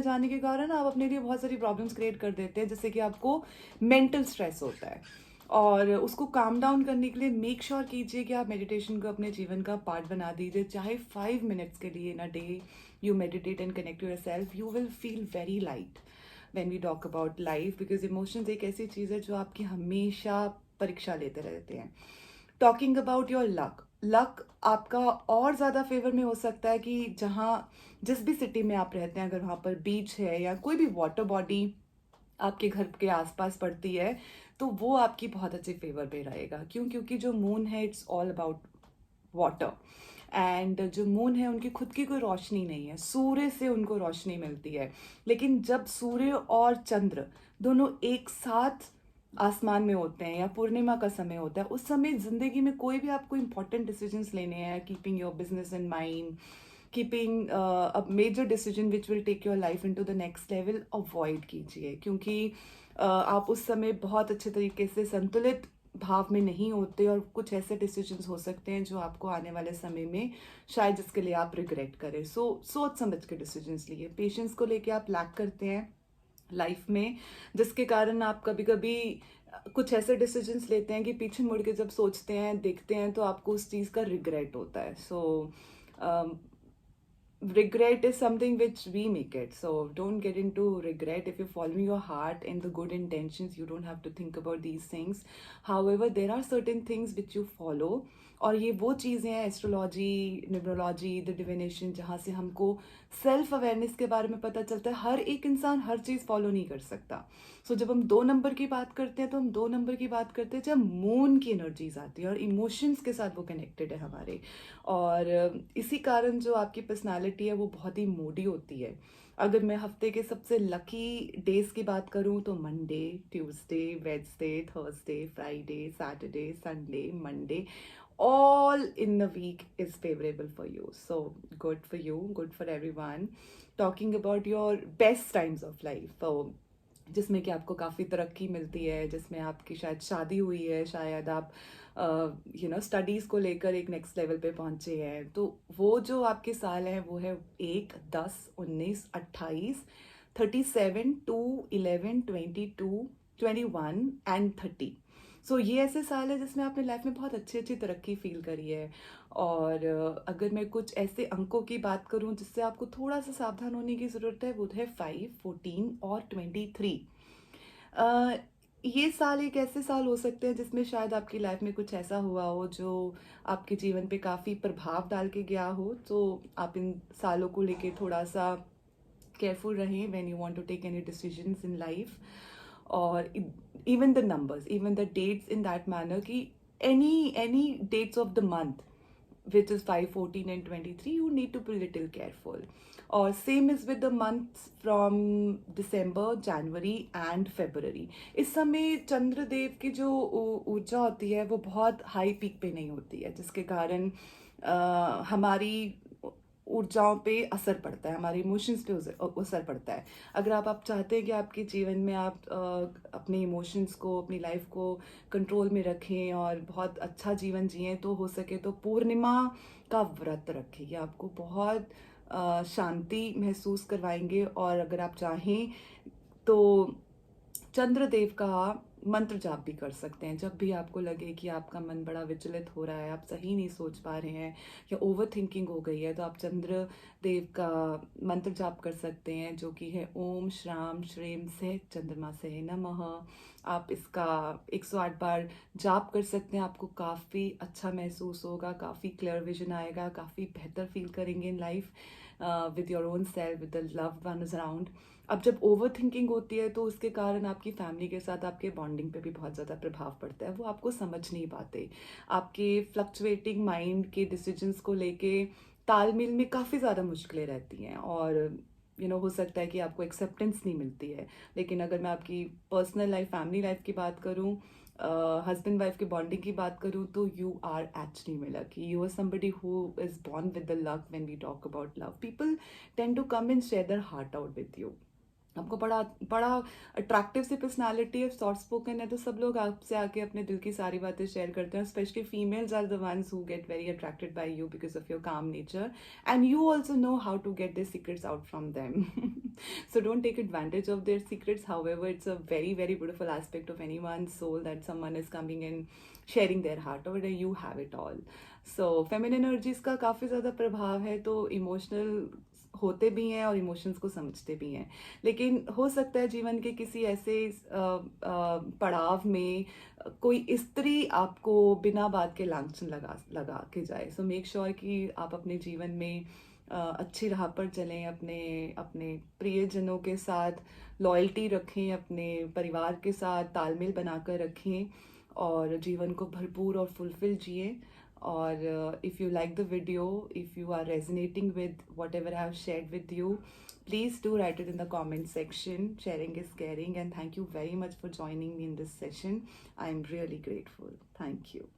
जाने के कारण आप अपने लिए बहुत सारी प्रॉब्लम्स क्रिएट कर देते हैं, जैसे कि आपको मेंटल स्ट्रेस होता है। और उसको काम डाउन करने के लिए मेक श्योर कीजिए कि आप मेडिटेशन को अपने जीवन का पार्ट बना दीजिए। चाहे 5 मिनट्स के लिए in a day you meditate and connect yourself, you will feel very light when we talk about life, because emotions एक ऐसी चीज़ है जो आपकी हमेशा परीक्षा लेते रहते हैं। Talking about your luck, luck आपका और ज़्यादा फेवर में हो सकता है कि जहाँ जिस भी सिटी में आप रहते हैं, अगर वहाँ पर बीच है या कोई भी वाटर बॉडी आपके घर के आसपास पड़ती है, तो वो आपकी बहुत अच्छे फेवर में रहेगा। क्यों? क्योंकि जो मून है it's all about water. And जो मून है उनकी खुद की कोई रोशनी नहीं है, सूर्य से उनको रोशनी मिलती है। लेकिन जब सूर्य और चंद्र दोनों एक साथ आसमान में होते हैं या पूर्णिमा का समय होता है, उस समय जिंदगी में कोई भी आपको इंपॉर्टेंट डिसीजंस लेने हैं, keeping your business in mind, keeping a major decision which will take your life into the next level, avoid कीजिए। क्योंकि आप उस समय बहुत अच्छे तरीके से संतुलित भाव में नहीं होते और कुछ ऐसे डिसीजंस हो सकते हैं जो आपको आने वाले समय में शायद जिसके लिए आप रिग्रेट करें। सोच समझ के डिसीजंस लिए। पेशेंस को लेके आप लैक करते हैं लाइफ में, जिसके कारण आप कभी कभी कुछ ऐसे डिसीजंस लेते हैं कि पीछे मुड़ के जब सोचते हैं, देखते हैं, तो आपको उस चीज़ का रिग्रेट होता है। regret is something which we make it, so don't get into regret. If you're following your heart and the good intentions, you don't have to think about these things. However, there are certain things which you follow, और ये वो चीज़ें हैं, astrology, numerology, the divination, जहाँ से हमको self awareness के बारे में पता चलता है। हर एक इंसान हर चीज़ फॉलो नहीं कर सकता। जब हम 2 नंबर की बात करते हैं, तो हम 2 नंबर की बात करते हैं जब मून की एनर्जीज आती है और इमोशंस के साथ वो कनेक्टेड है हमारे। और इसी कारण जो आपकी पर्सनालिटी है वो बहुत ही मूडी होती है। अगर मैं हफ्ते के सबसे लकी डेज की बात करूं, तो Monday, Tuesday, Wednesday, Thursday, Friday, Saturday, Sunday, Monday, all in the week is favorable for you. So good for you, good for everyone. Talking about your best times of life, so जिसमें कि आपको काफ़ी तरक्की मिलती है, जिसमें आपकी शायद शादी हुई है, शायद आप स्टडीज़ को लेकर एक नेक्स्ट लेवल पे पहुंचे हैं, तो वो जो आपके साल हैं वो है 1, 10, 19, 28, 37, 2, 11, 22, 21 एंड 30। ये ऐसे साल है जिसमें आपने लाइफ में बहुत अच्छी अच्छी तरक्की फील करी है। और अगर मैं कुछ ऐसे अंकों की बात करूं जिससे आपको थोड़ा सा सावधान होने की ज़रूरत है, वो है 5, 14 और 23। अ, ये साल एक ऐसे साल हो सकते हैं जिसमें शायद आपकी लाइफ में कुछ ऐसा हुआ हो जो आपके जीवन पे काफ़ी प्रभाव डाल के गया हो। तो आप इन सालों को लेके थोड़ा सा केयरफुल रहें when you want to take any decisions in life. और even the numbers, even the dates in that manner, कि any dates of the month which is 5, 14 and 23, you need to be little careful. और same is with the months from December, January and February. इस समय चंद्रदेव की जो ऊर्जा होती है वो बहुत हाई पीक पे नहीं होती है, जिसके कारण हमारी ऊर्जाओं पे असर पड़ता है, हमारे इमोशंस पे असर पड़ता है। अगर आप चाहते हैं कि आपके जीवन में आप अपने इमोशंस को, अपनी लाइफ को कंट्रोल में रखें और बहुत अच्छा जीवन जिएं, तो हो सके तो पूर्णिमा का व्रत रखें। ये आपको बहुत शांति महसूस करवाएंगे। और अगर आप चाहें तो चंद्रदेव का मंत्र जाप भी कर सकते हैं। जब भी आपको लगे कि आपका मन बड़ा विचलित हो रहा है, आप सही नहीं सोच पा रहे हैं या ओवर थिंकिंग हो गई है, तो आप चंद्रदेव का मंत्र जाप कर सकते हैं, जो कि है ओम श्राम श्रीम सह चंद्रमा से नमः। आप इसका 108 बार जाप कर सकते हैं। आपको काफ़ी अच्छा महसूस होगा, काफ़ी क्लियर विजन आएगा, काफ़ी बेहतर फील करेंगे in life with your own self, with the loved ones around. अब जब ओवर थिंकिंग होती है तो उसके कारण आपकी फैमिली के साथ आपके बॉन्डिंग पे भी बहुत ज़्यादा प्रभाव पड़ता है। वो आपको समझ नहीं पाते। आपके फ्लक्चुएटिंग माइंड के डिसीजंस को लेके तालमेल में काफ़ी ज़्यादा मुश्किलें रहती हैं, और हो सकता है कि आपको एक्सेप्टेंस नहीं मिलती है। लेकिन अगर मैं आपकी पर्सनल लाइफ, फैमिली लाइफ की बात करूँ, हस्बैंड वाइफ की बॉन्डिंग की बात करूँ, तो यू आर एक्चुअली में lucky. You are somebody who is born with the luck. When we talk about love, people tend to come and share their heart out with you. आपको बड़ा बड़ा attractive सी personality है, soft spoken है, तो सब लोग आपसे आके अपने दिल की सारी बातें शेयर करते हैं. Specially females are the ones who get very attracted by you because of your काम nature, and you also know how to get their secrets out from them. So don't take advantage of their secrets. However, it's a very very beautiful aspect of anyone's soul that someone is coming and sharing their heart, or you have it all. So feminine energies का काफ़ी ज़्यादा प्रभाव है, तो emotional होते भी हैं और इमोशंस को समझते भी हैं. लेकिन हो सकता है जीवन के किसी ऐसे पड़ाव में कोई स्त्री आपको बिना बात के लांछन लगा लगा के जाए. सो मेक श्योर कि आप अपने जीवन में अच्छी राह पर चलें, अपने अपने प्रियजनों के साथ लॉयल्टी रखें, अपने परिवार के साथ तालमेल बनाकर रखें और जीवन को भरपूर और फुलफिल जिए. और if you like the video, if you are resonating with whatever I have shared with you, please do write it in the comment section. Sharing is caring, and thank you very much for joining me in this session. I'm really grateful. Thank you.